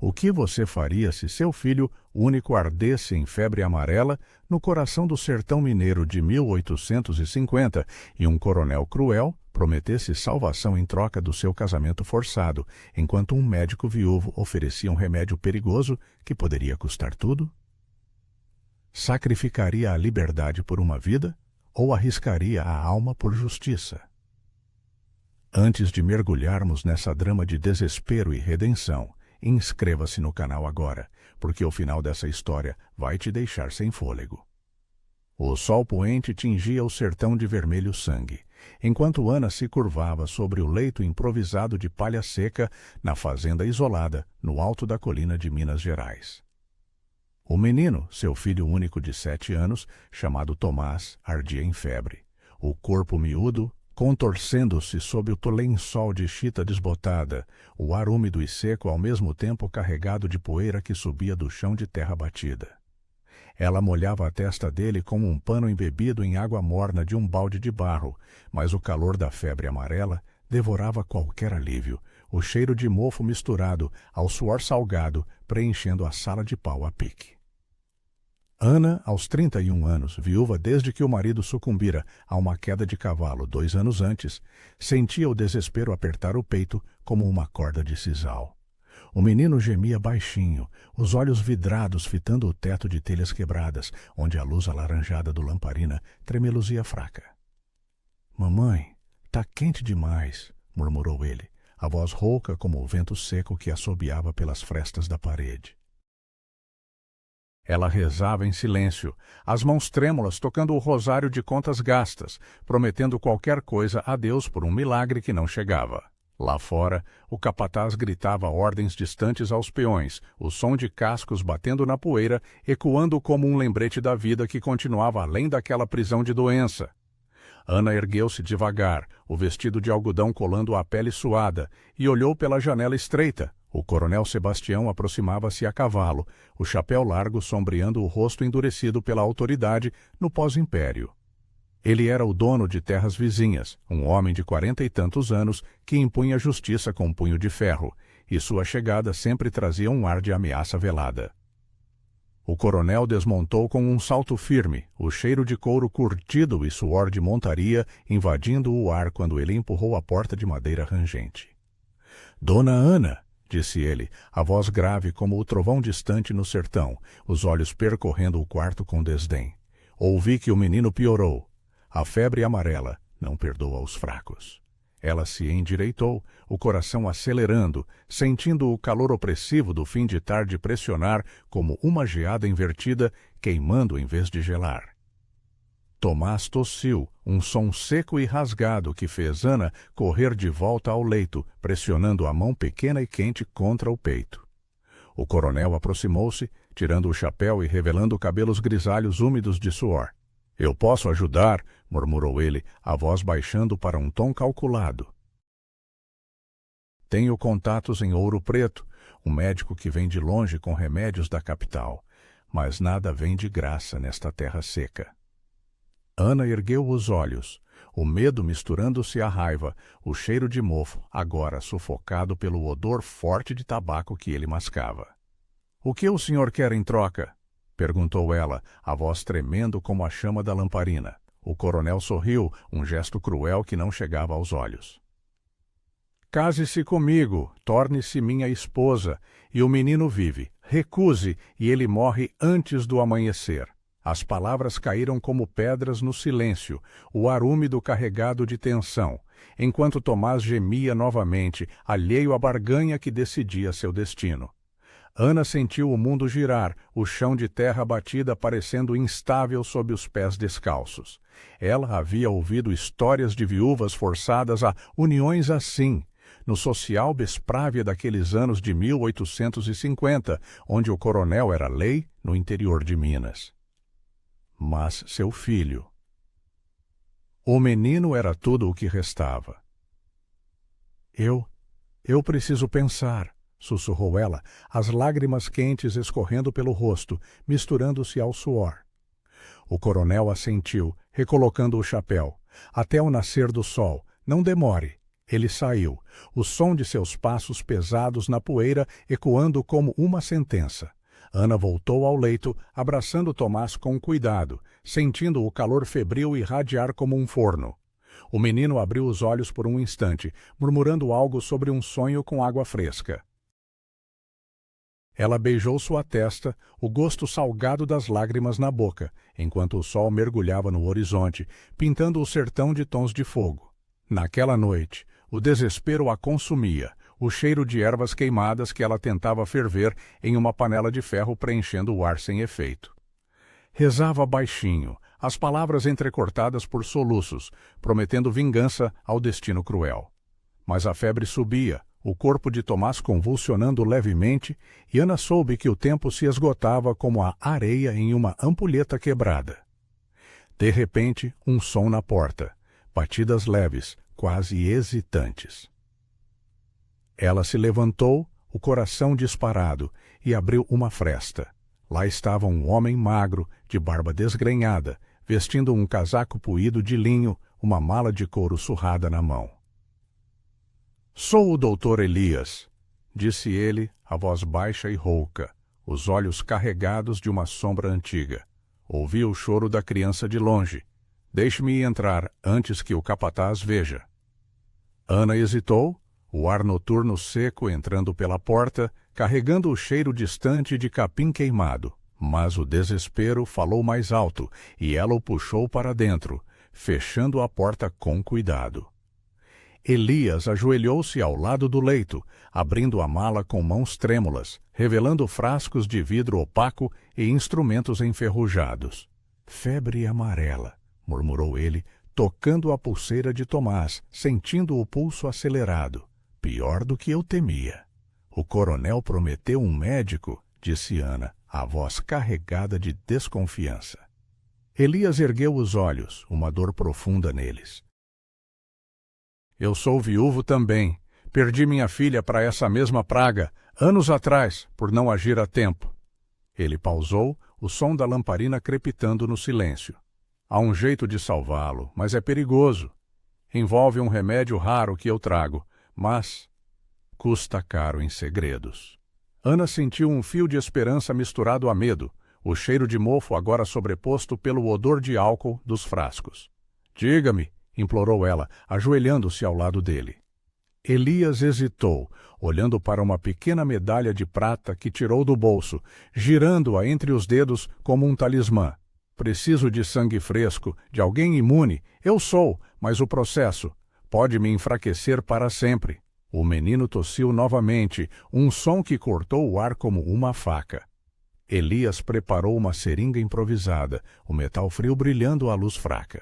O que você faria se seu filho único ardesse em febre amarela no coração do sertão mineiro de 1850 e um coronel cruel prometesse salvação em troca do seu casamento forçado, enquanto um médico viúvo oferecia um remédio perigoso que poderia custar tudo? Sacrificaria a liberdade por uma vida ou arriscaria a alma por justiça? Antes de mergulharmos nessa drama de desespero e redenção, inscreva-se no canal agora, porque o final dessa história vai te deixar sem fôlego. O sol poente tingia o sertão de vermelho sangue, enquanto Ana se curvava sobre o leito improvisado de palha seca na fazenda isolada no alto da colina de Minas Gerais. O menino, seu filho único de 7 anos, chamado Tomás, ardia em febre. O corpo miúdo, contorcendo-se sob o lençol de chita desbotada, o ar úmido e seco ao mesmo tempo carregado de poeira que subia do chão de terra batida. Ela molhava a testa dele como um pano embebido em água morna de um balde de barro, mas o calor da febre amarela devorava qualquer alívio, o cheiro de mofo misturado ao suor salgado preenchendo a sala de pau a pique. Ana, aos 31 anos, viúva desde que o marido sucumbira a uma queda de cavalo 2 anos antes, sentia o desespero apertar o peito como uma corda de sisal. O menino gemia baixinho, os olhos vidrados fitando o teto de telhas quebradas, onde a luz alaranjada do lamparina tremeluzia fraca. — Mamãe, tá quente demais, murmurou ele, a voz rouca como o vento seco que assobiava pelas frestas da parede. Ela rezava em silêncio, as mãos trêmulas tocando o rosário de contas gastas, prometendo qualquer coisa a Deus por um milagre que não chegava. Lá fora, o capataz gritava ordens distantes aos peões, o som de cascos batendo na poeira, ecoando como um lembrete da vida que continuava além daquela prisão de doença. Ana ergueu-se devagar, o vestido de algodão colando a pele suada, e olhou pela janela estreita. O coronel Sebastião aproximava-se a cavalo, o chapéu largo sombreando o rosto endurecido pela autoridade no pós-império. Ele era o dono de terras vizinhas, um homem de 40 e tantos anos que impunha justiça com um punho de ferro, e sua chegada sempre trazia um ar de ameaça velada. O coronel desmontou com um salto firme, o cheiro de couro curtido e suor de montaria invadindo o ar quando ele empurrou a porta de madeira rangente. — Dona Ana! Disse ele, a voz grave como o trovão distante no sertão, os olhos percorrendo o quarto com desdém. Ouvi que o menino piorou. A febre amarela não perdoa os fracos. Ela se endireitou, o coração acelerando, sentindo o calor opressivo do fim de tarde pressionar como uma geada invertida, queimando em vez de gelar. Tomás tossiu, um som seco e rasgado que fez Ana correr de volta ao leito, pressionando a mão pequena e quente contra o peito. O coronel aproximou-se, tirando o chapéu e revelando cabelos grisalhos úmidos de suor. — Eu posso ajudar, murmurou ele, a voz baixando para um tom calculado. — Tenho contatos em Ouro Preto, um médico que vem de longe com remédios da capital, mas nada vem de graça nesta terra seca. Ana ergueu os olhos, o medo misturando-se à raiva, o cheiro de mofo, agora sufocado pelo odor forte de tabaco que ele mascava. — O que o senhor quer em troca? Perguntou ela, a voz tremendo como a chama da lamparina. O coronel sorriu, um gesto cruel que não chegava aos olhos. — Case-se comigo, torne-se minha esposa, e o menino vive. Recuse, e ele morre antes do amanhecer. As palavras caíram como pedras no silêncio, o ar úmido carregado de tensão, enquanto Tomás gemia novamente, alheio à barganha que decidia seu destino. Ana sentiu o mundo girar, o chão de terra batida parecendo instável sob os pés descalços. Ela havia ouvido histórias de viúvas forçadas a uniões assim, no social Besprávia daqueles anos de 1850, onde o coronel era lei no interior de Minas. Mas seu filho... O menino era tudo o que restava. Eu preciso pensar, sussurrou ela, as lágrimas quentes escorrendo pelo rosto, misturando-se ao suor. O coronel assentiu, recolocando o chapéu. Até o nascer do sol. Não demore. Ele saiu, o som de seus passos pesados na poeira ecoando como uma sentença. Ana voltou ao leito, abraçando Tomás com cuidado, sentindo o calor febril irradiar como um forno. O menino abriu os olhos por um instante, murmurando algo sobre um sonho com água fresca. Ela beijou sua testa, o gosto salgado das lágrimas na boca, enquanto o sol mergulhava no horizonte, pintando o sertão de tons de fogo. Naquela noite, o desespero a consumia, o cheiro de ervas queimadas que ela tentava ferver em uma panela de ferro preenchendo o ar sem efeito. Rezava baixinho, as palavras entrecortadas por soluços, prometendo vingança ao destino cruel. Mas a febre subia, o corpo de Tomás convulsionando levemente, e Ana soube que o tempo se esgotava como a areia em uma ampulheta quebrada. De repente, um som na porta, batidas leves, quase hesitantes. Ela se levantou, o coração disparado, e abriu uma fresta. Lá estava um homem magro, de barba desgrenhada, vestindo um casaco puído de linho, uma mala de couro surrada na mão. "Sou o doutor Elias", disse ele, a voz baixa e rouca, os olhos carregados de uma sombra antiga. Ouvi o choro da criança de longe. "Deixe-me entrar antes que o capataz veja." Ana hesitou, o ar noturno seco entrando pela porta, carregando o cheiro distante de capim queimado. Mas o desespero falou mais alto, e ela o puxou para dentro, fechando a porta com cuidado. Elias ajoelhou-se ao lado do leito, abrindo a mala com mãos trêmulas, revelando frascos de vidro opaco e instrumentos enferrujados. "Febre amarela", murmurou ele, tocando a pulseira de Tomás, sentindo o pulso acelerado. "Pior do que eu temia." "O coronel prometeu um médico", disse Ana, a voz carregada de desconfiança. Elias ergueu os olhos, uma dor profunda neles. "Eu sou viúvo também. Perdi minha filha para essa mesma praga, anos atrás, por não agir a tempo." Ele pausou, o som da lamparina crepitando no silêncio. "Há um jeito de salvá-lo, mas é perigoso. Envolve um remédio raro que eu trago, mas custa caro em segredos." Ana sentiu um fio de esperança misturado a medo, o cheiro de mofo agora sobreposto pelo odor de álcool dos frascos. "Diga-me", implorou ela, ajoelhando-se ao lado dele. Elias hesitou, olhando para uma pequena medalha de prata que tirou do bolso, girando-a entre os dedos como um talismã. "Preciso de sangue fresco, de alguém imune. Eu sou, mas o processo pode me enfraquecer para sempre." O menino tossiu novamente, um som que cortou o ar como uma faca. Elias preparou uma seringa improvisada, o metal frio brilhando à luz fraca.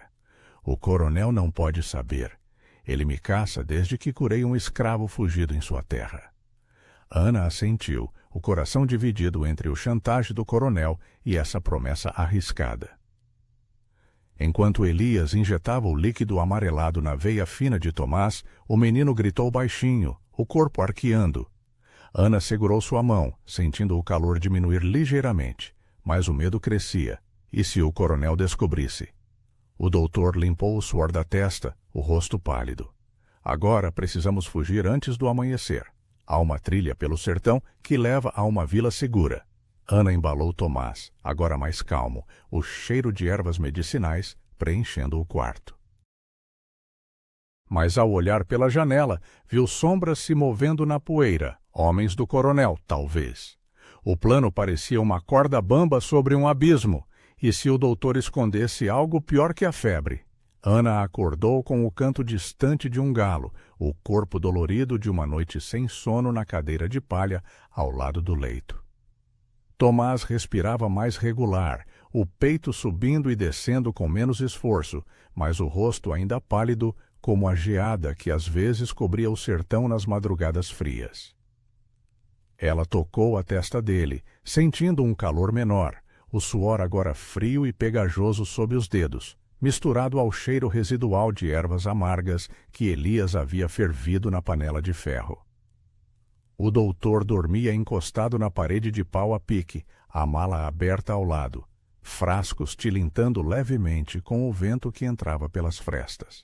"O coronel não pode saber. Ele me caça desde que curei um escravo fugido em sua terra." Ana assentiu, o coração dividido entre o chantage do coronel e essa promessa arriscada. Enquanto Elias injetava o líquido amarelado na veia fina de Tomás, o menino gritou baixinho, o corpo arqueando. Ana segurou sua mão, sentindo o calor diminuir ligeiramente, mas o medo crescia. E se o coronel descobrisse? O doutor limpou o suor da testa, o rosto pálido. "Agora precisamos fugir antes do amanhecer. Há uma trilha pelo sertão que leva a uma vila segura." Ana embalou Tomás, agora mais calmo, o cheiro de ervas medicinais preenchendo o quarto. Mas ao olhar pela janela, viu sombras se movendo na poeira, homens do coronel, talvez. O plano parecia uma corda bamba sobre um abismo, e se o doutor escondesse algo pior que a febre? Ana acordou com o canto distante de um galo, o corpo dolorido de uma noite sem sono na cadeira de palha ao lado do leito. Tomás respirava mais regular, o peito subindo e descendo com menos esforço, mas o rosto ainda pálido como a geada que às vezes cobria o sertão nas madrugadas frias. Ela tocou a testa dele, sentindo um calor menor, o suor agora frio e pegajoso sob os dedos, misturado ao cheiro residual de ervas amargas que Elias havia fervido na panela de ferro. O doutor dormia encostado na parede de pau a pique, a mala aberta ao lado, frascos tilintando levemente com o vento que entrava pelas frestas.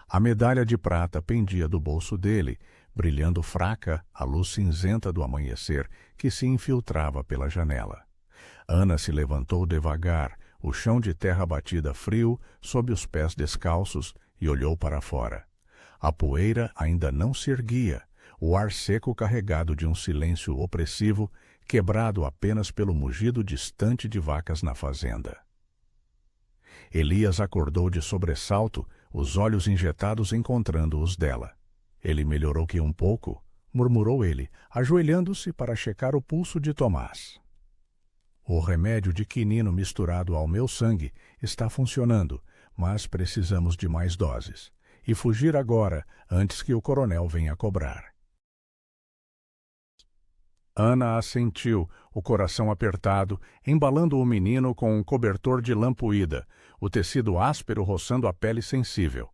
A medalha de prata pendia do bolso dele, brilhando fraca à luz cinzenta do amanhecer que se infiltrava pela janela. Ana se levantou devagar, o chão de terra batida frio sob os pés descalços, e olhou para fora. A poeira ainda não se erguia, o ar seco carregado de um silêncio opressivo, quebrado apenas pelo mugido distante de vacas na fazenda. Elias acordou de sobressalto, os olhos injetados encontrando os dela. Ele melhorou que um pouco, murmurou ele, ajoelhando-se para checar o pulso de Tomás. O remédio de quinino misturado ao meu sangue está funcionando, mas precisamos de mais doses. E fugir agora, antes que o coronel venha cobrar. Ana assentiu, o coração apertado, embalando o menino com um cobertor de lã puída, o tecido áspero roçando a pele sensível.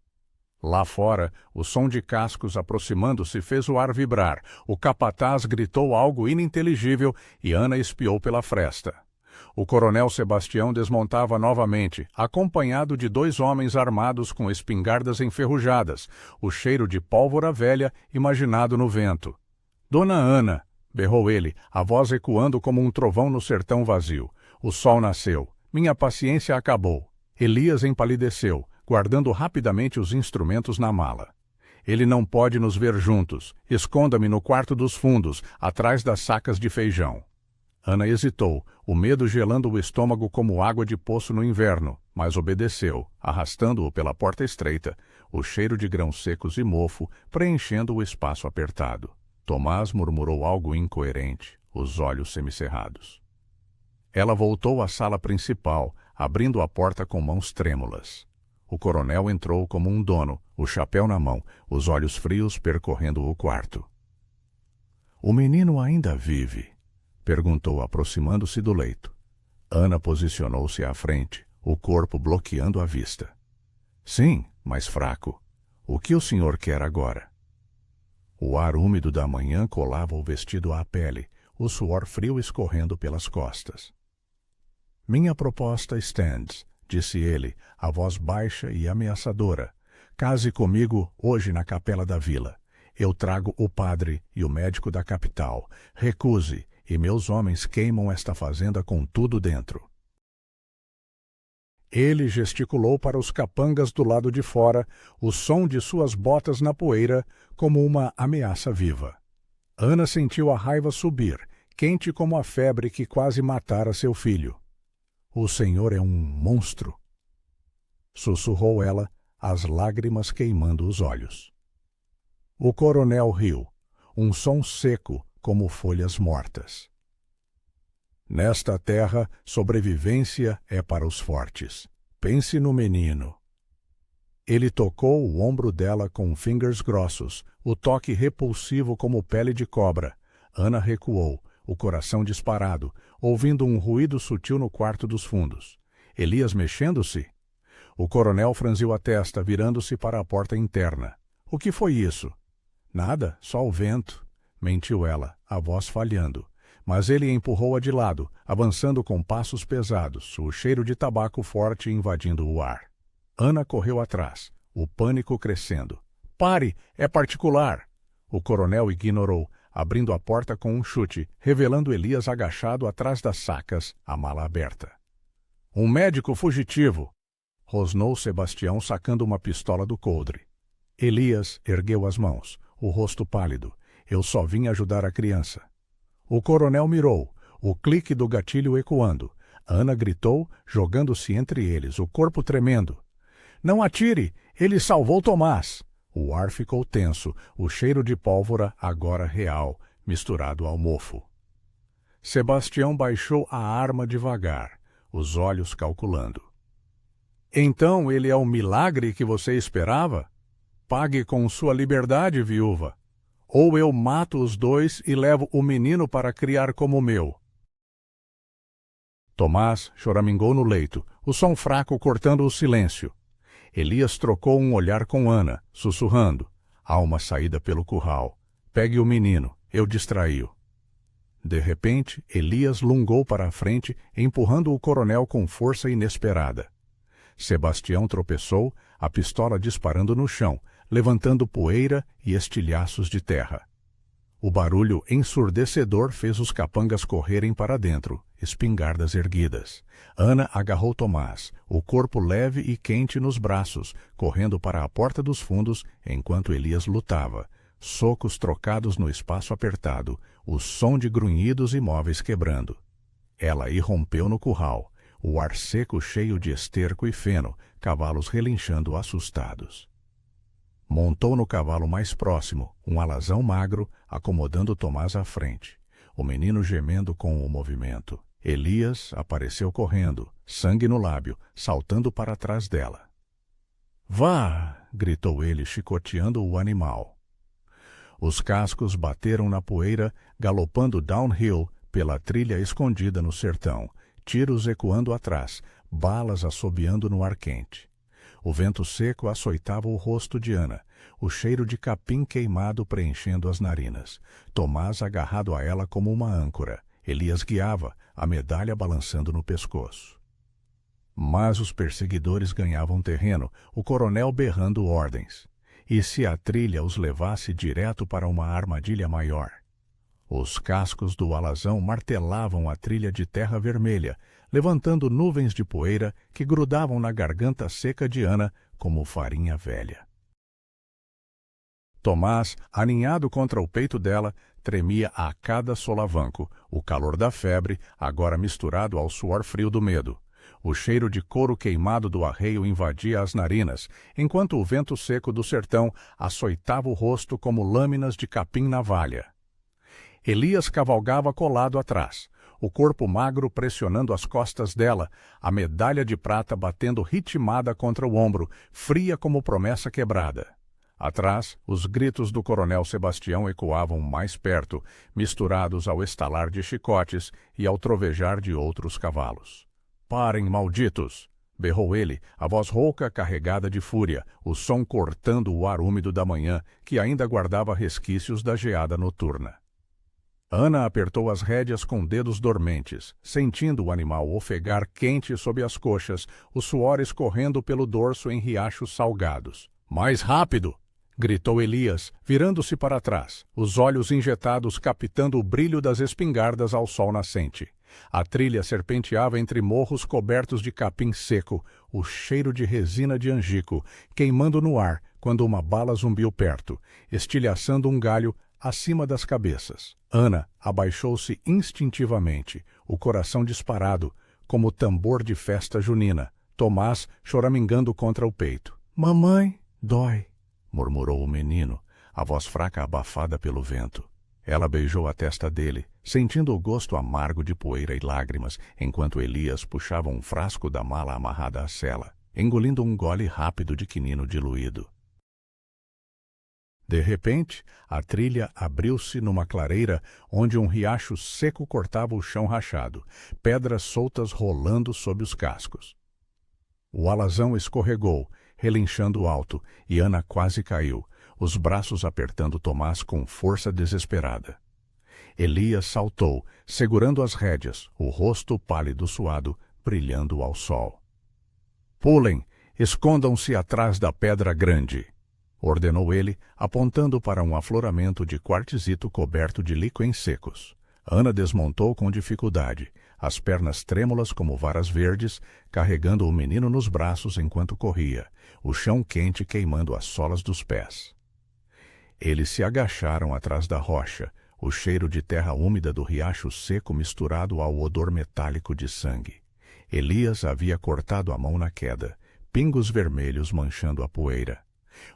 Lá fora, o som de cascos aproximando-se fez o ar vibrar, o capataz gritou algo ininteligível e Ana espiou pela fresta. O coronel Sebastião desmontava novamente, acompanhado de 2 homens armados com espingardas enferrujadas, o cheiro de pólvora velha imaginado no vento. Dona Ana, berrou ele, a voz ecoando como um trovão no sertão vazio. O sol nasceu. Minha paciência acabou. Elias empalideceu, guardando rapidamente os instrumentos na mala. Ele não pode nos ver juntos. Esconda-me no quarto dos fundos, atrás das sacas de feijão. Ana hesitou, o medo gelando o estômago como água de poço no inverno, mas obedeceu, arrastando-o pela porta estreita, o cheiro de grãos secos e mofo preenchendo o espaço apertado. Tomás murmurou algo incoerente, os olhos semicerrados. Ela voltou à sala principal, abrindo a porta com mãos trêmulas. O coronel entrou como um dono, o chapéu na mão, os olhos frios percorrendo o quarto. "O menino ainda vive?" perguntou, aproximando-se do leito. Ana posicionou-se à frente, o corpo bloqueando a vista. "Sim, mas fraco. O que o senhor quer agora?" O ar úmido da manhã colava o vestido à pele, o suor frio escorrendo pelas costas. "Minha proposta stands", disse ele, a voz baixa e ameaçadora. "Case comigo hoje na capela da vila. Eu trago o padre e o médico da capital. Recuse, e meus homens queimam esta fazenda com tudo dentro." Ele gesticulou para os capangas do lado de fora, o som de suas botas na poeira como uma ameaça viva. Ana sentiu a raiva subir, quente como a febre que quase matara seu filho. "O senhor é um monstro", sussurrou ela, as lágrimas queimando os olhos. O coronel riu, um som seco como folhas mortas. "Nesta terra, sobrevivência é para os fortes. Pense no menino." Ele tocou o ombro dela com fingers grossos, o toque repulsivo como pele de cobra. Ana recuou, o coração disparado, ouvindo um ruído sutil no quarto dos fundos. Elias mexendo-se? O coronel franziu a testa, virando-se para a porta interna. "O que foi isso?" "Nada, só o vento", mentiu ela, a voz falhando. Mas ele empurrou-a de lado, avançando com passos pesados, o cheiro de tabaco forte invadindo o ar. Ana correu atrás, o pânico crescendo. "Pare, é particular!" O coronel ignorou, abrindo a porta com um chute, revelando Elias agachado atrás das sacas, a mala aberta. "Um médico fugitivo!" rosnou Sebastião, sacando uma pistola do coldre. Elias ergueu as mãos, o rosto pálido. "Eu só vim ajudar a criança." O coronel mirou, o clique do gatilho ecoando. Ana gritou, jogando-se entre eles, o corpo tremendo. "Não atire! Ele salvou Tomás!" O ar ficou tenso, o cheiro de pólvora agora real, misturado ao mofo. Sebastião baixou a arma devagar, os olhos calculando. "Então ele é o milagre que você esperava? Pague com sua liberdade, viúva. Ou eu mato os 2 e levo o menino para criar como meu." Tomás choramingou no leito, o som fraco cortando o silêncio. Elias trocou um olhar com Ana, sussurrando. "Há uma saída pelo curral. Pegue o menino, eu distraí-o." De repente, Elias lungou para a frente, empurrando o coronel com força inesperada. Sebastião tropeçou, a pistola disparando no chão, levantando poeira e estilhaços de terra. O barulho ensurdecedor fez os capangas correrem para dentro, espingardas erguidas. Ana agarrou Tomás, o corpo leve e quente nos braços, correndo para a porta dos fundos enquanto Elias lutava. Socos trocados no espaço apertado, o som de grunhidos e móveis quebrando. Ela irrompeu no curral, o ar seco cheio de esterco e feno, cavalos relinchando assustados. Montou no cavalo mais próximo, um alazão magro, acomodando Tomás à frente. O menino gemendo com o movimento. Elias apareceu correndo, sangue no lábio, saltando para trás dela. "Vá!" gritou ele, chicoteando o animal. Os cascos bateram na poeira, galopando downhill pela trilha escondida no sertão, tiros ecoando atrás, balas assobiando no ar quente. O vento seco açoitava o rosto de Ana, o cheiro de capim queimado preenchendo as narinas. Tomás agarrado a ela como uma âncora. Elias guiava, a medalha balançando no pescoço. Mas os perseguidores ganhavam terreno, o coronel berrando ordens. E se a trilha os levasse direto para uma armadilha maior? Os cascos do alazão martelavam a trilha de terra vermelha, levantando nuvens de poeira que grudavam na garganta seca de Ana como farinha velha. Tomás, aninhado contra o peito dela, tremia a cada solavanco, o calor da febre, agora misturado ao suor frio do medo. O cheiro de couro queimado do arreio invadia as narinas, enquanto o vento seco do sertão açoitava o rosto como lâminas de capim na valha. Elias cavalgava colado atrás, o corpo magro pressionando as costas dela, a medalha de prata batendo ritmada contra o ombro, fria como promessa quebrada. Atrás, os gritos do coronel Sebastião ecoavam mais perto, misturados ao estalar de chicotes e ao trovejar de outros cavalos. "Parem, malditos!" berrou ele, a voz rouca carregada de fúria, o som cortando o ar úmido da manhã, que ainda guardava resquícios da geada noturna. Ana apertou as rédeas com dedos dormentes, sentindo o animal ofegar quente sob as coxas, o suor escorrendo pelo dorso em riachos salgados. "Mais rápido!" gritou Elias, virando-se para trás, os olhos injetados captando o brilho das espingardas ao sol nascente. A trilha serpenteava entre morros cobertos de capim seco, o cheiro de resina de angico, queimando no ar quando uma bala zumbiu perto, estilhaçando um galho acima das cabeças. Ana abaixou-se instintivamente, o coração disparado, como tambor de festa junina. Tomás choramingando contra o peito. "Mamãe, dói", murmurou o menino, a voz fraca abafada pelo vento. Ela beijou a testa dele, sentindo o gosto amargo de poeira e lágrimas, enquanto Elias puxava um frasco da mala amarrada à sela, engolindo um gole rápido de quinino diluído. De repente, a trilha abriu-se numa clareira onde um riacho seco cortava o chão rachado, pedras soltas rolando sob os cascos. O alazão escorregou, relinchando alto, e Ana quase caiu, os braços apertando Tomás com força desesperada. Elias saltou, segurando as rédeas, o rosto pálido suado, brilhando ao sol. "Pulem! Escondam-se atrás da pedra grande!" ordenou ele, apontando para um afloramento de quartzito coberto de líquens secos. Ana desmontou com dificuldade, as pernas trêmulas como varas verdes, carregando o menino nos braços enquanto corria, o chão quente queimando as solas dos pés. Eles se agacharam atrás da rocha, o cheiro de terra úmida do riacho seco misturado ao odor metálico de sangue. Elias havia cortado a mão na queda, pingos vermelhos manchando a poeira.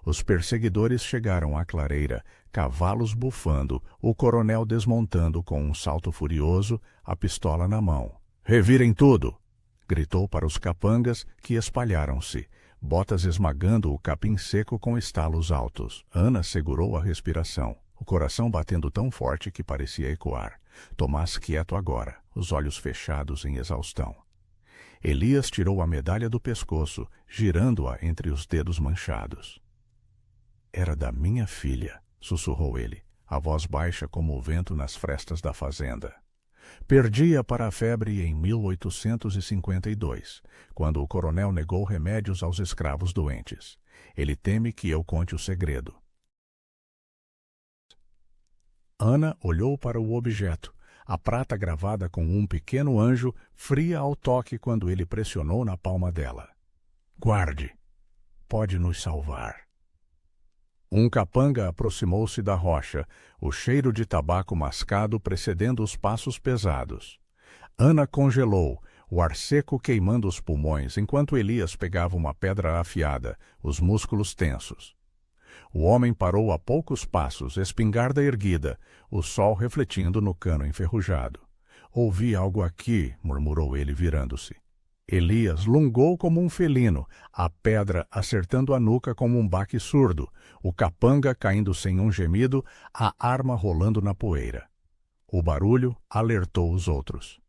Os perseguidores chegaram à clareira, cavalos bufando, o coronel desmontando com um salto furioso, a pistola na mão. "Revirem tudo!" gritou para os capangas, que espalharam-se, botas esmagando o capim seco com estalos altos. Ana segurou a respiração, o coração batendo tão forte que parecia ecoar. Tomás quieto agora, os olhos fechados em exaustão. Elias tirou a medalha do pescoço, girando-a entre os dedos manchados. "Era da minha filha", sussurrou ele, a voz baixa como o vento nas frestas da fazenda. Perdia para a febre em 1852, quando o coronel negou remédios aos escravos doentes. Ele teme que eu conte o segredo. Ana olhou para o objeto, a prata gravada com um pequeno anjo, fria ao toque quando ele pressionou na palma dela. Guarde. Pode nos salvar. Um capanga aproximou-se da rocha, o cheiro de tabaco mascado precedendo os passos pesados. Ana congelou, o ar seco queimando os pulmões, enquanto Elias pegava uma pedra afiada, os músculos tensos. O homem parou a poucos passos, espingarda erguida, o sol refletindo no cano enferrujado. Ouvi algo aqui, murmurou ele virando-se. Elias lungou como um felino, a pedra acertando a nuca como um baque surdo, o capanga caindo sem um gemido, a arma rolando na poeira. O barulho alertou os outros.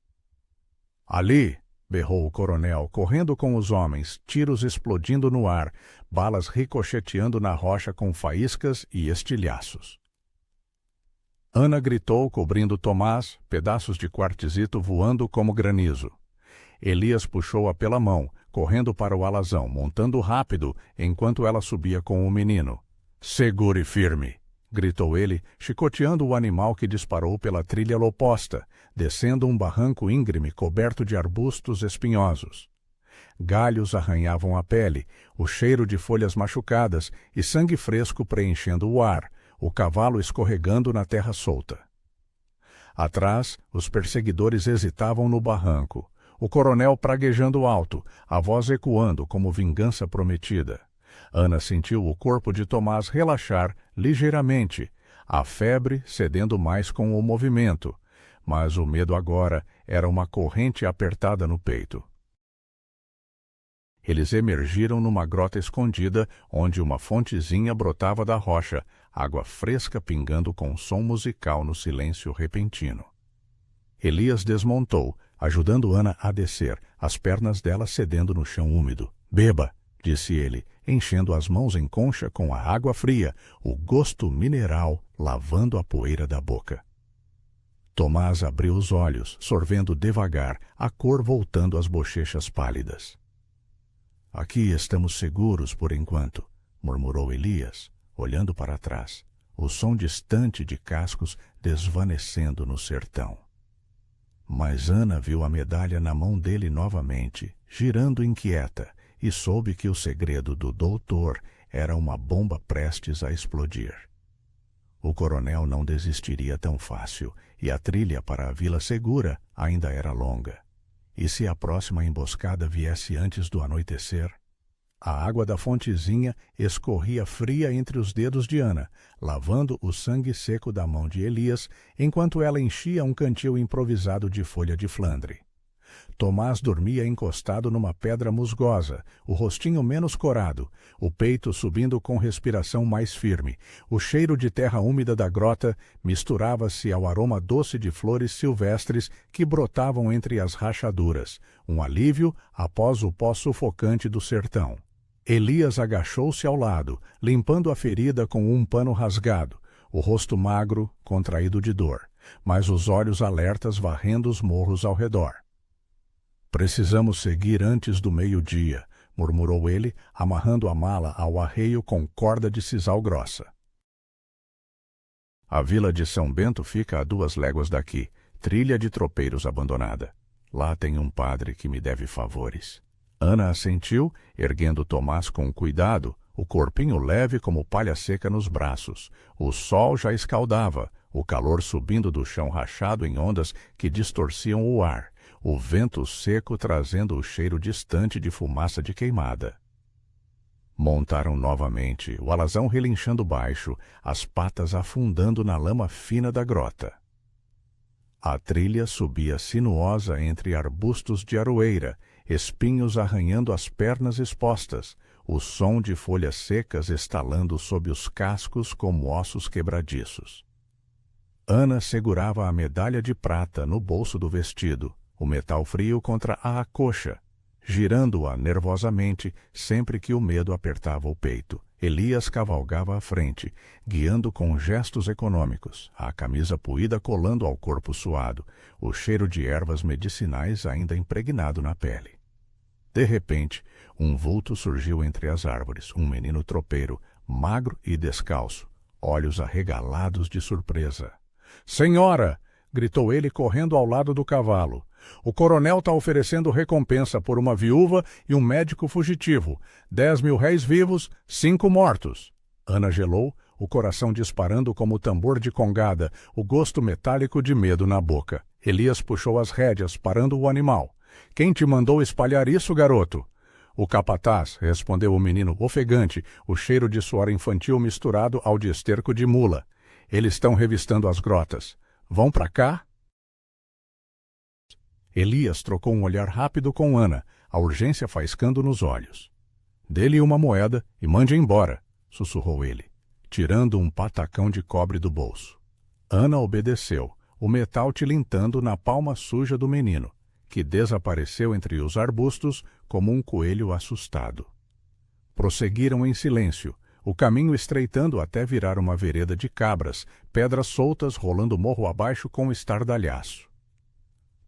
Ali! Berrou o coronel, correndo com os homens, tiros explodindo no ar, balas ricocheteando na rocha com faíscas e estilhaços. Ana gritou, cobrindo Tomás, pedaços de quartzito voando como granizo. Elias puxou-a pela mão, correndo para o alazão, montando rápido, enquanto ela subia com o menino. Segure firme! Gritou ele, chicoteando o animal que disparou pela trilha oposta, descendo um barranco íngreme coberto de arbustos espinhosos. Galhos arranhavam a pele, o cheiro de folhas machucadas e sangue fresco preenchendo o ar, o cavalo escorregando na terra solta. Atrás, os perseguidores hesitavam no barranco, o coronel praguejando alto, a voz ecoando como vingança prometida. Ana sentiu o corpo de Tomás relaxar ligeiramente, a febre cedendo mais com o movimento, mas o medo agora era uma corrente apertada no peito. Eles emergiram numa grota escondida, onde uma fontezinha brotava da rocha, água fresca pingando com som musical no silêncio repentino. Elias desmontou, ajudando Ana a descer, as pernas dela cedendo no chão úmido. Beba! Disse ele, enchendo as mãos em concha com a água fria, o gosto mineral lavando a poeira da boca. Tomás abriu os olhos, sorvendo devagar, a cor voltando às bochechas pálidas. Aqui estamos seguros por enquanto, murmurou Elias, olhando para trás, o som distante de cascos desvanecendo no sertão. Mas Ana viu a medalha na mão dele novamente, girando inquieta, e soube que o segredo do doutor era uma bomba prestes a explodir. O coronel não desistiria tão fácil, e a trilha para a Vila Segura ainda era longa. E se a próxima emboscada viesse antes do anoitecer? A água da fontezinha escorria fria entre os dedos de Ana, lavando o sangue seco da mão de Elias, enquanto ela enchia um cantil improvisado de folha de flandre. Tomás dormia encostado numa pedra musgosa, o rostinho menos corado, o peito subindo com respiração mais firme. O cheiro de terra úmida da grota misturava-se ao aroma doce de flores silvestres que brotavam entre as rachaduras, um alívio após o pó sufocante do sertão. Elias agachou-se ao lado, limpando a ferida com um pano rasgado, o rosto magro, contraído de dor, mas os olhos alertas varrendo os morros ao redor. Precisamos seguir antes do meio-dia, murmurou ele, amarrando a mala ao arreio com corda de sisal grossa. A vila de São Bento fica a 2 léguas daqui, trilha de tropeiros abandonada. Lá tem um padre que me deve favores. Ana assentiu, erguendo Tomás com cuidado, o corpinho leve como palha seca nos braços. O sol já escaldava, o calor subindo do chão rachado em ondas que distorciam o ar, o vento seco trazendo o cheiro distante de fumaça de queimada. Montaram novamente, o alazão relinchando baixo, as patas afundando na lama fina da grota. A trilha subia sinuosa entre arbustos de aroeira, espinhos arranhando as pernas expostas, o som de folhas secas estalando sob os cascos como ossos quebradiços. Ana segurava a medalha de prata no bolso do vestido, o metal frio contra a coxa, girando-a nervosamente sempre que o medo apertava o peito, Elias cavalgava à frente, guiando com gestos econômicos, a camisa poída colando ao corpo suado, o cheiro de ervas medicinais ainda impregnado na pele. De repente, um vulto surgiu entre as árvores, um menino tropeiro, magro e descalço, olhos arregalados de surpresa. — Senhora! — gritou ele correndo ao lado do cavalo. — O coronel está oferecendo recompensa por uma viúva e um médico fugitivo. 10.000 réis vivos, 5 mortos. Ana gelou, o coração disparando como tambor de congada, o gosto metálico de medo na boca. Elias puxou as rédeas, parando o animal. — Quem te mandou espalhar isso, garoto? — O capataz, respondeu o menino ofegante, o cheiro de suor infantil misturado ao de esterco de mula. Eles estão revistando as grotas. Vão para cá? Elias trocou um olhar rápido com Ana, a urgência faiscando nos olhos. — Dê-lhe uma moeda e mande embora, sussurrou ele, tirando um patacão de cobre do bolso. Ana obedeceu, o metal tilintando na palma suja do menino, que desapareceu entre os arbustos como um coelho assustado. Prosseguiram em silêncio, o caminho estreitando até virar uma vereda de cabras, pedras soltas rolando morro abaixo com estardalhaço.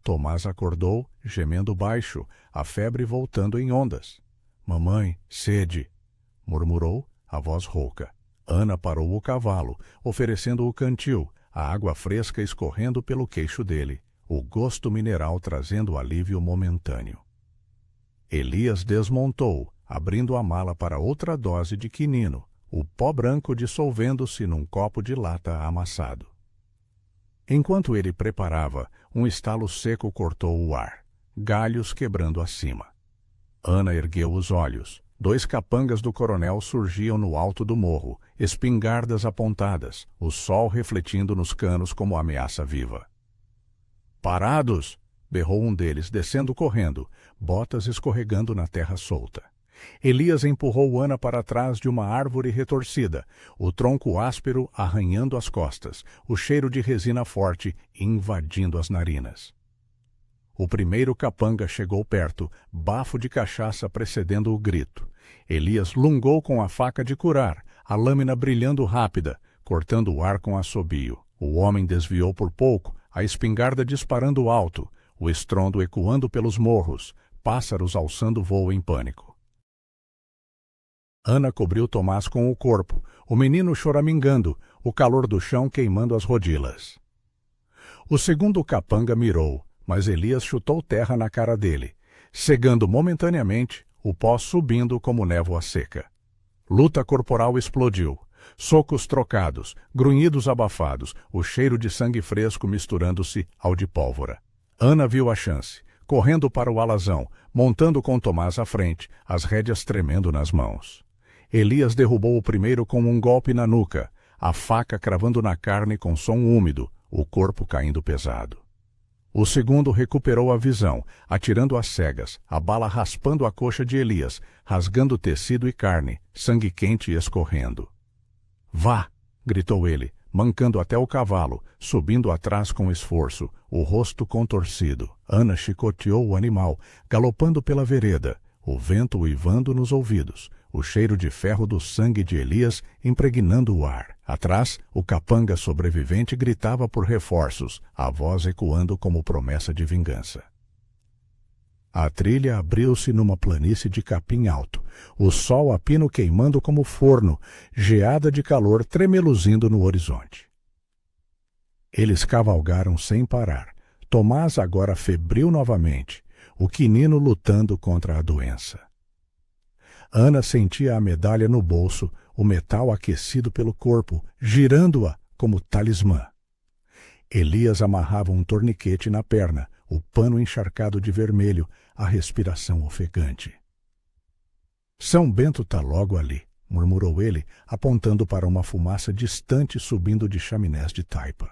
Tomás acordou, gemendo baixo, a febre voltando em ondas. — Mamãe, sede! — murmurou, a voz rouca. Ana parou o cavalo, oferecendo o cantil, a água fresca escorrendo pelo queixo dele, o gosto mineral trazendo alívio momentâneo. Elias desmontou, abrindo a mala para outra dose de quinino, o pó branco dissolvendo-se num copo de lata amassado. Enquanto ele preparava, um estalo seco cortou o ar, galhos quebrando acima. Ana ergueu os olhos. 2 capangas do coronel surgiam no alto do morro, espingardas apontadas, o sol refletindo nos canos como ameaça viva. — Parados! — berrou um deles, descendo correndo, botas escorregando na terra solta. Elias empurrou Ana para trás de uma árvore retorcida, o tronco áspero arranhando as costas, o cheiro de resina forte invadindo as narinas. O primeiro capanga chegou perto, bafo de cachaça precedendo o grito. Elias lungou com a faca de curar, a lâmina brilhando rápida, cortando o ar com assobio. O homem desviou por pouco, a espingarda disparando alto, o estrondo ecoando pelos morros, pássaros alçando voo em pânico. Ana cobriu Tomás com o corpo, o menino choramingando, o calor do chão queimando as rodilas. O segundo capanga mirou, mas Elias chutou terra na cara dele, cegando momentaneamente, o pó subindo como névoa seca. Luta corporal explodiu. Socos trocados, grunhidos abafados, o cheiro de sangue fresco misturando-se ao de pólvora. Ana viu a chance, correndo para o alazão, montando com Tomás à frente, as rédeas tremendo nas mãos. Elias derrubou o primeiro com um golpe na nuca, a faca cravando na carne com som úmido, o corpo caindo pesado. O segundo recuperou a visão, atirando às cegas, a bala raspando a coxa de Elias, rasgando tecido e carne, sangue quente escorrendo. — Vá! — gritou ele, mancando até o cavalo, subindo atrás com esforço, o rosto contorcido. Ana chicoteou o animal, galopando pela vereda, o vento uivando nos ouvidos, o cheiro de ferro do sangue de Elias impregnando o ar. Atrás, o capanga sobrevivente gritava por reforços, a voz ecoando como promessa de vingança. A trilha abriu-se numa planície de capim alto, o sol a pino queimando como forno, geada de calor tremeluzindo no horizonte. Eles cavalgaram sem parar, Tomás agora febril novamente, o quinino lutando contra a doença. Ana sentia a medalha no bolso, o metal aquecido pelo corpo, girando-a como talismã. Elias amarrava um torniquete na perna, o pano encharcado de vermelho, a respiração ofegante. — São Bento está logo ali, murmurou ele, apontando para uma fumaça distante subindo de chaminés de taipa.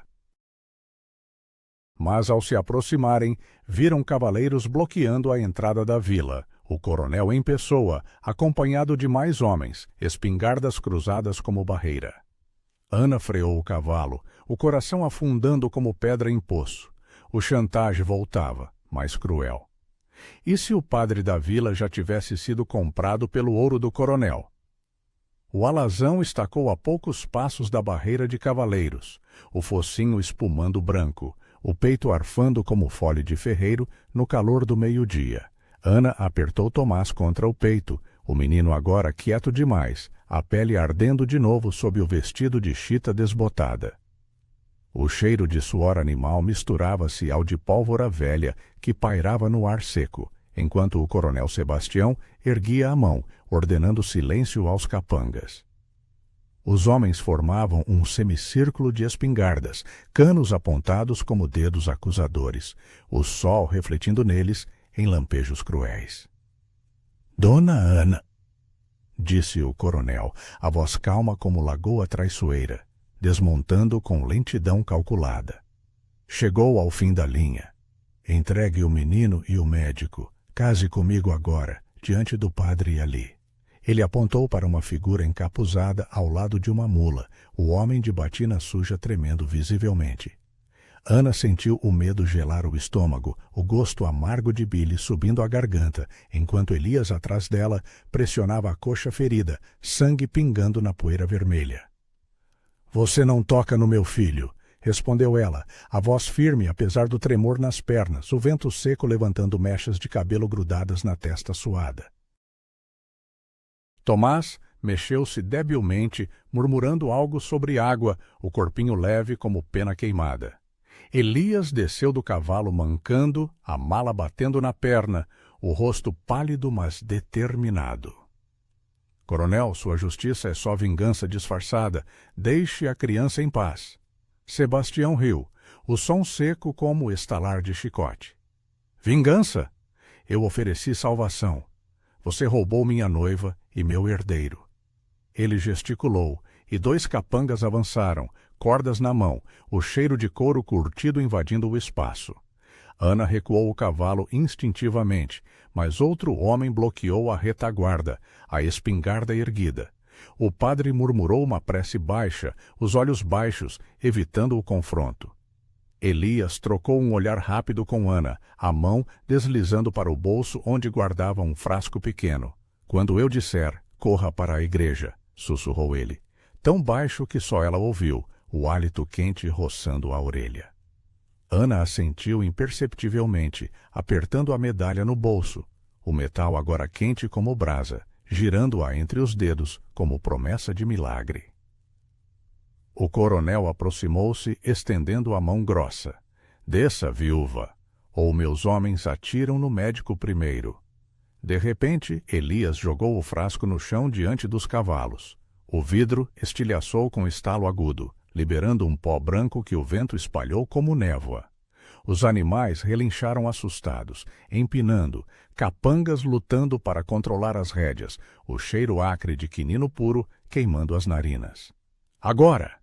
Mas ao se aproximarem, viram cavaleiros bloqueando a entrada da vila. O coronel em pessoa, acompanhado de mais homens, espingardas cruzadas como barreira. Ana freou o cavalo, o coração afundando como pedra em poço. O chantage voltava, mais cruel. E se o padre da vila já tivesse sido comprado pelo ouro do coronel? O alazão estacou a poucos passos da barreira de cavaleiros, o focinho espumando branco, o peito arfando como fole de ferreiro no calor do meio-dia. Ana apertou Tomás contra o peito, o menino agora quieto demais, a pele ardendo de novo sob o vestido de chita desbotada. O cheiro de suor animal misturava-se ao de pólvora velha que pairava no ar seco, enquanto o coronel Sebastião erguia a mão, ordenando silêncio aos capangas. Os homens formavam um semicírculo de espingardas, canos apontados como dedos acusadores, o sol refletindo neles em lampejos cruéis. Dona Ana, disse o coronel, a voz calma como lagoa traiçoeira, desmontando com lentidão calculada. Chegou ao fim da linha. Entregue o menino e o médico. Case comigo agora, diante do padre ali. Ele apontou para uma figura encapuzada ao lado de uma mula, o homem de batina suja tremendo visivelmente. Ana sentiu o medo gelar o estômago, o gosto amargo de bile subindo a garganta, enquanto Elias atrás dela pressionava a coxa ferida, sangue pingando na poeira vermelha. Você não toca no meu filho, respondeu ela, a voz firme apesar do tremor nas pernas, o vento seco levantando mechas de cabelo grudadas na testa suada. Tomás mexeu-se debilmente, murmurando algo sobre água, o corpinho leve como pena queimada. Elias desceu do cavalo mancando, a mala batendo na perna, o rosto pálido mas determinado. Coronel, sua justiça é só vingança disfarçada. Deixe a criança em paz. Sebastião riu, o som seco como o estalar de chicote. Vingança? Eu ofereci salvação. Você roubou minha noiva e meu herdeiro. Ele gesticulou, e 2 capangas avançaram, cordas na mão, o cheiro de couro curtido invadindo o espaço. Ana recuou o cavalo instintivamente, mas outro homem bloqueou a retaguarda, a espingarda erguida. O padre murmurou uma prece baixa, os olhos baixos, evitando o confronto. Elias trocou um olhar rápido com Ana, a mão deslizando para o bolso onde guardava um frasco pequeno. Quando eu disser, corra para a igreja, sussurrou ele, tão baixo que só ela ouviu, o hálito quente roçando a orelha. Ana assentiu imperceptivelmente, apertando a medalha no bolso, o metal agora quente como brasa, girando-a entre os dedos como promessa de milagre. O coronel aproximou-se, estendendo a mão grossa. Desça, viúva, ou meus homens atiram no médico primeiro. De repente, Elias jogou o frasco no chão diante dos cavalos. O vidro estilhaçou com estalo agudo, liberando um pó branco que o vento espalhou como névoa. Os animais relincharam assustados, empinando, capangas lutando para controlar as rédeas, o cheiro acre de quinino puro queimando as narinas. Agora!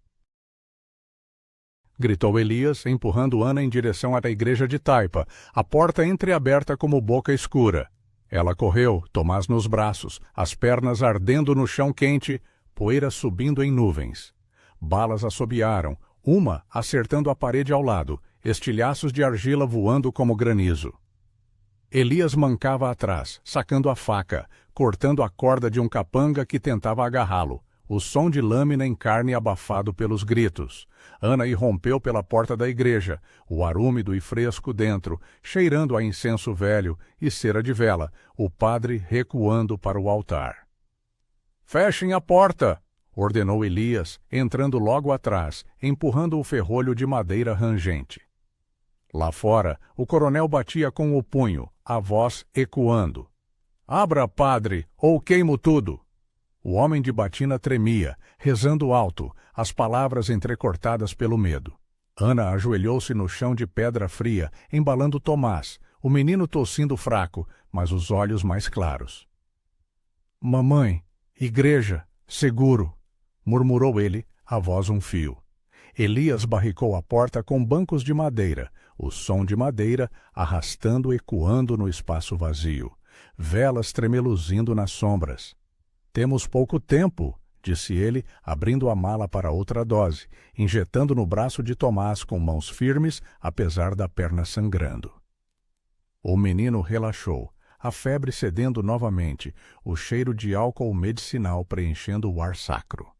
Gritou Elias, empurrando Ana em direção à igreja de taipa, a porta entreaberta como boca escura. Ela correu, Tomás nos braços, as pernas ardendo no chão quente, poeira subindo em nuvens. Balas assobiaram, uma acertando a parede ao lado, estilhaços de argila voando como granizo. Elias mancava atrás, sacando a faca, cortando a corda de um capanga que tentava agarrá-lo, o som de lâmina em carne abafado pelos gritos. Ana irrompeu pela porta da igreja, o ar úmido e fresco dentro, cheirando a incenso velho e cera de vela, o padre recuando para o altar. Fechem a porta! Ordenou Elias, entrando logo atrás, empurrando o ferrolho de madeira rangente. Lá fora, o coronel batia com o punho, a voz ecoando. Abra, padre, ou queimo tudo! O homem de batina tremia, rezando alto, as palavras entrecortadas pelo medo. Ana ajoelhou-se no chão de pedra fria, embalando Tomás, o menino tossindo fraco, mas os olhos mais claros. Mamãe, igreja, seguro, murmurou ele, a voz um fio. Elias barricou a porta com bancos de madeira, o som de madeira arrastando ecoando no espaço vazio, velas tremeluzindo nas sombras. Temos pouco tempo, disse ele, abrindo a mala para outra dose, injetando no braço de Tomás com mãos firmes, apesar da perna sangrando. O menino relaxou, a febre cedendo novamente, o cheiro de álcool medicinal preenchendo o ar sacro.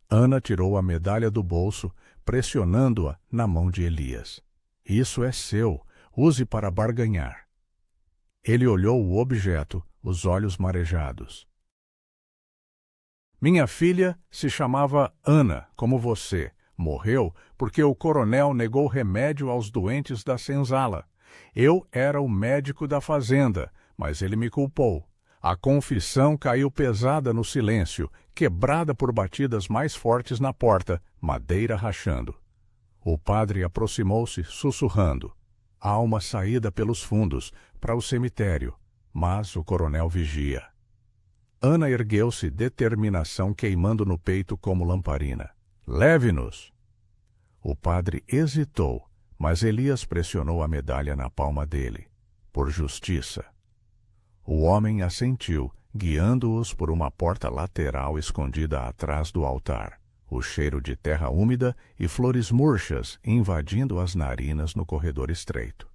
Ana tirou a medalha do bolso, pressionando-a na mão de Elias. Isso é seu, use para barganhar. Ele olhou o objeto, os olhos marejados. Minha filha se chamava Ana, como você. Morreu porque o coronel negou remédio aos doentes da senzala. Eu era o médico da fazenda, mas ele me culpou. A confissão caiu pesada no silêncio, quebrada por batidas mais fortes na porta, madeira rachando. O padre aproximou-se, sussurrando. Alma saída pelos fundos, para o cemitério, mas o coronel vigia. Ana ergueu-se, determinação queimando no peito como lamparina. Leve-nos! O padre hesitou, mas Elias pressionou a medalha na palma dele. Por justiça. O homem assentiu, guiando-os por uma porta lateral escondida atrás do altar, o cheiro de terra úmida e flores murchas invadindo as narinas no corredor estreito.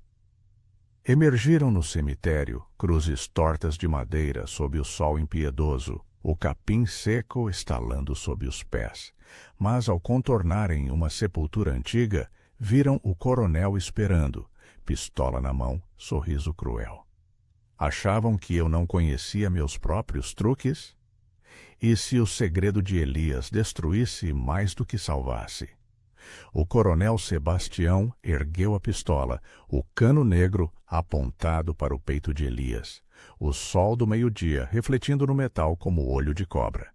Emergiram no cemitério, cruzes tortas de madeira sob o sol impiedoso, o capim seco estalando sob os pés. Mas ao contornarem uma sepultura antiga, viram o coronel esperando, pistola na mão, sorriso cruel. Achavam que eu não conhecia meus próprios truques? E se o segredo de Elias destruísse mais do que salvasse? O coronel Sebastião ergueu a pistola, o cano negro apontado para o peito de Elias, o sol do meio-dia refletindo no metal como olho de cobra.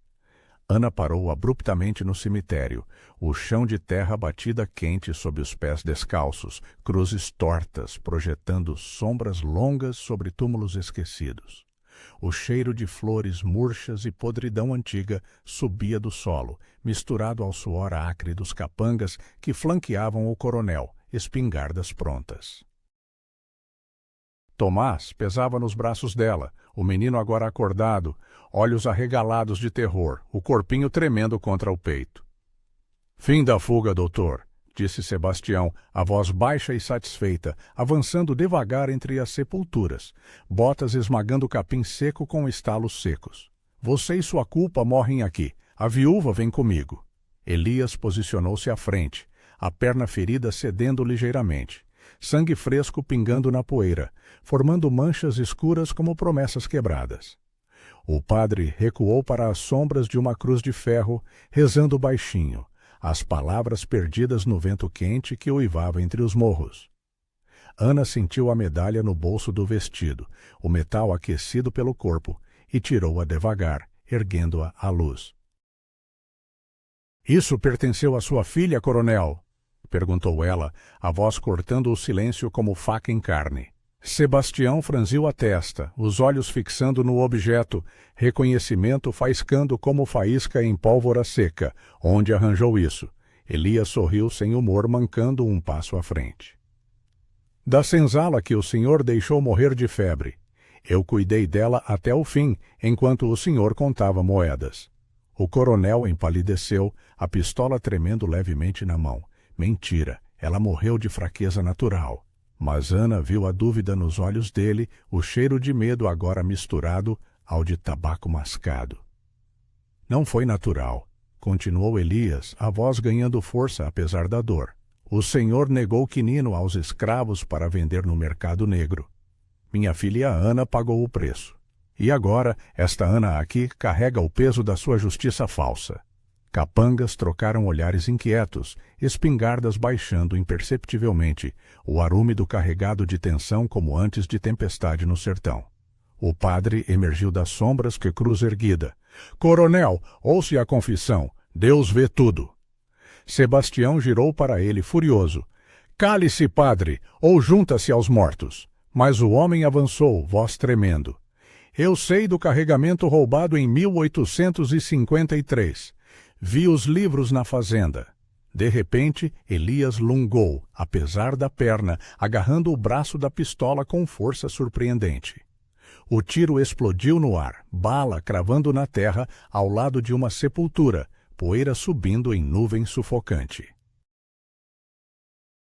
Ana parou abruptamente no cemitério, o chão de terra batida quente sob os pés descalços, cruzes tortas projetando sombras longas sobre túmulos esquecidos. O cheiro de flores murchas e podridão antiga subia do solo, misturado ao suor acre dos capangas que flanqueavam o coronel, espingardas prontas. Tomás pesava nos braços dela, o menino agora acordado, olhos arregalados de terror, o corpinho tremendo contra o peito. Fim da fuga, doutor, disse Sebastião, a voz baixa e satisfeita, avançando devagar entre as sepulturas, botas esmagando o capim seco com estalos secos. Você e sua culpa morrem aqui. A viúva vem comigo. Elias posicionou-se à frente, a perna ferida cedendo ligeiramente. Sangue fresco pingando na poeira, formando manchas escuras como promessas quebradas. O padre recuou para as sombras de uma cruz de ferro, rezando baixinho, as palavras perdidas no vento quente que uivava entre os morros. Ana sentiu a medalha no bolso do vestido, o metal aquecido pelo corpo, e tirou-a devagar, erguendo-a à luz. Isso pertenceu à sua filha, coronel? Perguntou ela, a voz cortando o silêncio como faca em carne. Sebastião franziu a testa, os olhos fixando no objeto, reconhecimento faiscando como faísca em pólvora seca. Onde arranjou isso? Elias sorriu sem humor, mancando um passo à frente. Da senzala que o senhor deixou morrer de febre. Eu cuidei dela até o fim, enquanto o senhor contava moedas. O coronel empalideceu, a pistola tremendo levemente na mão. Mentira, ela morreu de fraqueza natural. Mas Ana viu a dúvida nos olhos dele, o cheiro de medo agora misturado ao de tabaco mascado. Não foi natural, continuou Elias, a voz ganhando força apesar da dor. O senhor negou quinino aos escravos para vender no mercado negro. Minha filha Ana pagou o preço. E agora, esta Ana aqui carrega o peso da sua justiça falsa. Capangas trocaram olhares inquietos, espingardas baixando imperceptivelmente, o ar úmido carregado de tensão como antes de tempestade no sertão. O padre emergiu das sombras que cruz erguida. Coronel, ouça a confissão. Deus vê tudo. Sebastião girou para ele furioso. Cale-se, padre, ou junta-se aos mortos. Mas o homem avançou, voz tremendo. Eu sei do carregamento roubado em 1853. Vi os livros na fazenda. De repente, Elias lungou, apesar da perna, agarrando o braço da pistola com força surpreendente. O tiro explodiu no ar, bala cravando na terra ao lado de uma sepultura, poeira subindo em nuvem sufocante.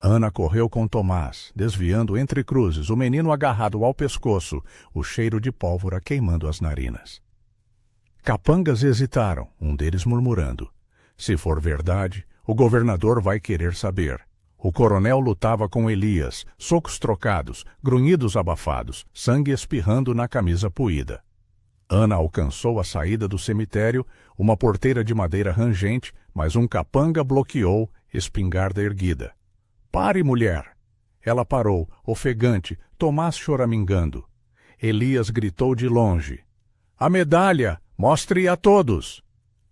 Ana correu com Tomás, desviando entre cruzes, o menino agarrado ao pescoço, o cheiro de pólvora queimando as narinas. Capangas hesitaram, um deles murmurando: se for verdade, o governador vai querer saber. O coronel lutava com Elias, socos trocados, grunhidos abafados, sangue espirrando na camisa puída. Ana alcançou a saída do cemitério, uma porteira de madeira rangente, mas um capanga bloqueou, espingarda erguida. Pare, mulher! Ela parou, ofegante, Tomás choramingando. Elias gritou de longe: a medalha! Mostre a todos!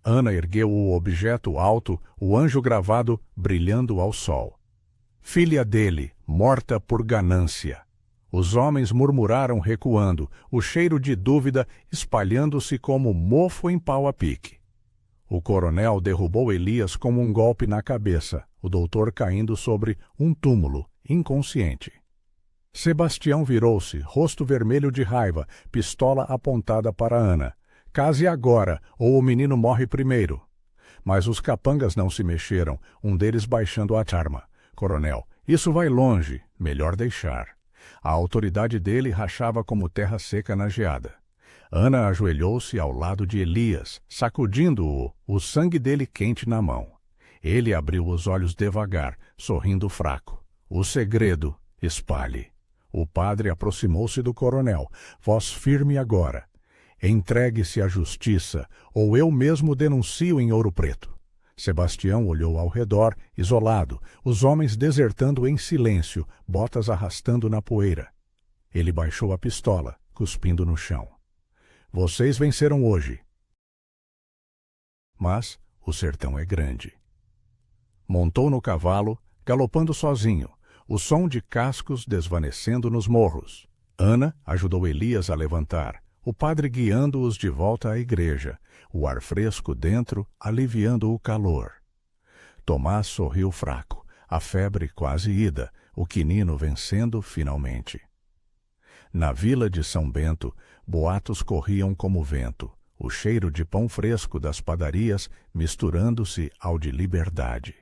Ana ergueu o objeto alto, o anjo gravado, brilhando ao sol. Filha dele, morta por ganância. Os homens murmuraram recuando, o cheiro de dúvida espalhando-se como mofo em pau a pique. O coronel derrubou Elias com um golpe na cabeça, o doutor caindo sobre um túmulo, inconsciente. Sebastião virou-se, rosto vermelho de raiva, pistola apontada para Ana. Case agora, ou o menino morre primeiro. Mas os capangas não se mexeram, um deles baixando a arma. Coronel, isso vai longe, melhor deixar. A autoridade dele rachava como terra seca na geada. Ana ajoelhou-se ao lado de Elias, sacudindo-o, o sangue dele quente na mão. Ele abriu os olhos devagar, sorrindo fraco. O segredo, espalhe. O padre aproximou-se do coronel, voz firme agora. Entregue-se à justiça, ou eu mesmo denuncio em Ouro Preto. Sebastião olhou ao redor, isolado, os homens desertando em silêncio, botas arrastando na poeira. Ele baixou a pistola, cuspindo no chão. Vocês venceram hoje. Mas o sertão é grande. Montou no cavalo, galopando sozinho, o som de cascos desvanecendo nos morros. Ana ajudou Elias a levantar, o padre guiando-os de volta à igreja, o ar fresco dentro aliviando o calor. Tomás sorriu fraco, a febre quase ida, o quinino vencendo finalmente. Na vila de São Bento, boatos corriam como vento, o cheiro de pão fresco das padarias misturando-se ao de liberdade.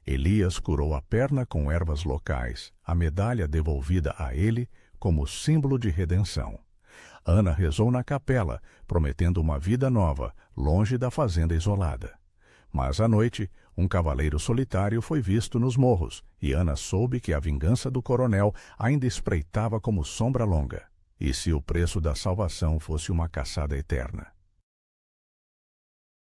Elias curou a perna com ervas locais, a medalha devolvida a ele como símbolo de redenção. Ana rezou na capela, prometendo uma vida nova, longe da fazenda isolada. Mas à noite, um cavaleiro solitário foi visto nos morros, e Ana soube que a vingança do coronel ainda espreitava como sombra longa. E se o preço da salvação fosse uma caçada eterna?